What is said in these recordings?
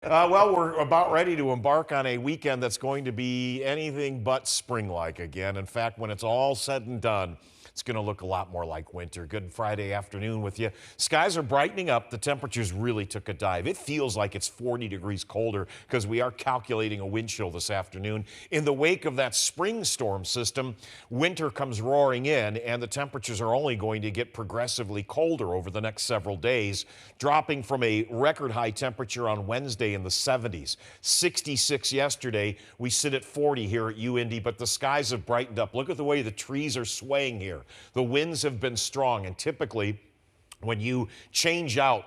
Well, we're about ready to embark on a weekend that's going to be anything but spring-like again. In fact, when it's all said and done, it's going to look a lot more like winter. Good Friday afternoon with you. Skies are brightening up. The temperatures really took a dive. It feels like it's 40 degrees colder because we are calculating a wind chill this afternoon. In the wake of that spring storm system, winter comes roaring in, and the temperatures are only going to get progressively colder over the next several days, dropping from a record high temperature on Wednesday in the 70s. 66 yesterday. We sit at 40 here at UIndy, but the skies have brightened up. Look at the way the trees are swaying here. The winds have been strong, and typically when you change out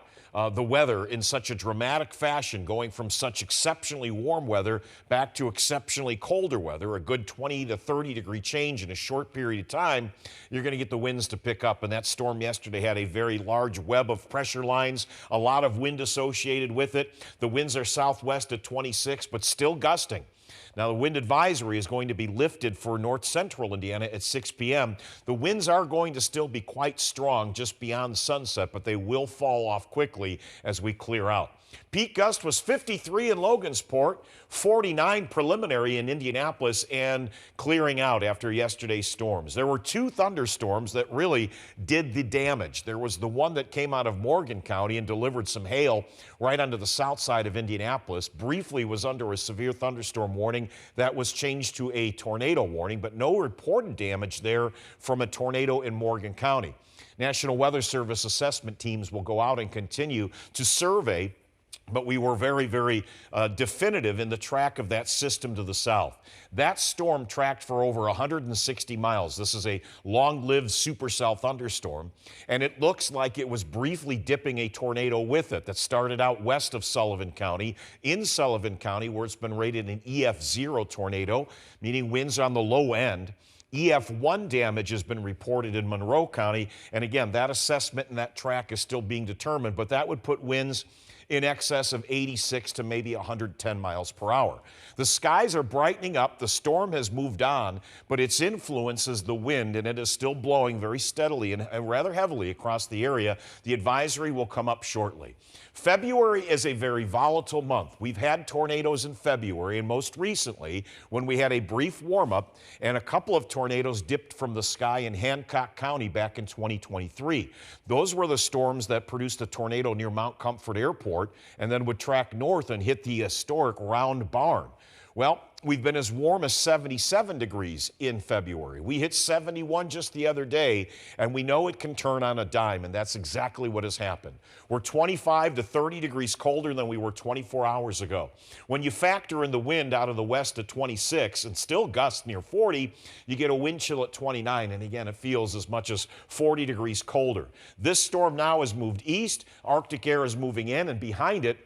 the weather in such a dramatic fashion, going from such exceptionally warm weather back to exceptionally colder weather, a good 20 to 30 degree change in a short period of time, you're going to get the winds to pick up. And that storm yesterday had a very large web of pressure lines, a lot of wind associated with it. The winds are southwest at 26, but still gusting. Now, the wind advisory is going to be lifted for north central Indiana at 6 p.m. The winds are going to still be quite strong just beyond sunset, but they will fall off quickly as we clear out. Peak gust was 53 in Logansport, 49 preliminary in Indianapolis, and clearing out after yesterday's storms. There were two thunderstorms that really did the damage. There was the one that came out of Morgan County and delivered some hail right onto the south side of Indianapolis. Briefly was under a severe thunderstorm warning that was changed to a tornado warning, but no reported damage there from a tornado in Morgan County. National Weather Service assessment teams will go out and continue to survey, but we were very definitive in the track of that system to the south. That storm tracked for over 160 miles. This is a long-lived supercell thunderstorm, and it looks like it was briefly dipping a tornado with it that started out west of Sullivan County, in Sullivan County, where it's been rated an EF0 tornado, meaning winds on the low end. EF1 damage has been reported in Monroe County, and again, that assessment and that track is still being determined, but that would put winds in excess of 86 to maybe 110 miles per hour. The skies are brightening up. The storm has moved on, but its influence is the wind, and it is still blowing very steadily and rather heavily across the area. The advisory will come up shortly. February is a very volatile month. We've had tornadoes in February, and most recently, when we had a brief warm-up and a couple of tornadoes dipped from the sky in Hancock County back in 2023. Those were the storms that produced a tornado near Mount Comfort Airport and then would track north and hit the historic Round Barn. Well, we've been as warm as 77 degrees in February. We hit 71 just the other day, and we know it can turn on a dime, and that's exactly what has happened. We're 25 to 30 degrees colder than we were 24 hours ago. When you factor in the wind out of the west at 26 and still gusts near 40, you get a wind chill at 29, and again, it feels as much as 40 degrees colder. This storm now has moved east. Arctic air is moving in, and behind it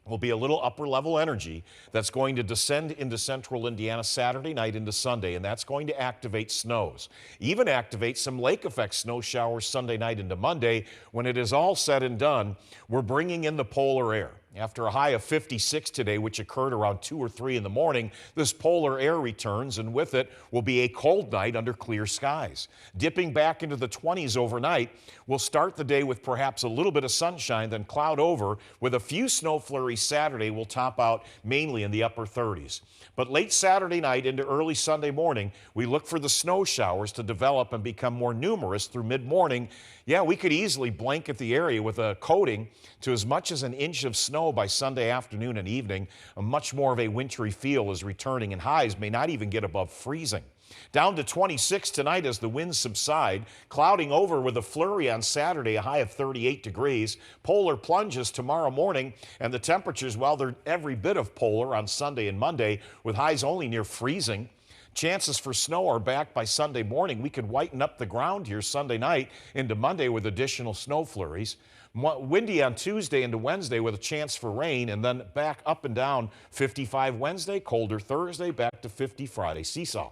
will be a little upper level energy that's going to descend into central Indiana Saturday night into Sunday, and that's going to activate snows. Even activate some lake effect snow showers Sunday night into Monday. When it is all said and done, we're bringing in the polar air. After a high of 56 today, which occurred around 2 or 3 in the morning, this polar air returns, and with it will be a cold night under clear skies. Dipping back into the 20s overnight, we'll start the day with perhaps a little bit of sunshine, then cloud over with a few snow flurries Saturday. Will top out mainly in the upper 30s. But late Saturday night into early Sunday morning, we look for the snow showers to develop and become more numerous through mid-morning. Yeah, we could easily blanket the area with a coating to as much as an inch of snow by Sunday afternoon and evening. Much more of a wintry feel is returning, and highs may not even get above freezing. Down to 26 tonight as the winds subside, clouding over with a flurry on Saturday, a high of 38 degrees. Polar plunges tomorrow morning, and the temperatures, well, they're every bit of polar on Sunday and Monday, with highs only near freezing. Chances for snow are back by Sunday morning. We could whiten up the ground here Sunday night into Monday with additional snow flurries. Windy on Tuesday into Wednesday with a chance for rain, and then back up and down 55 Wednesday, colder Thursday, back to 50 Friday. Seesaw.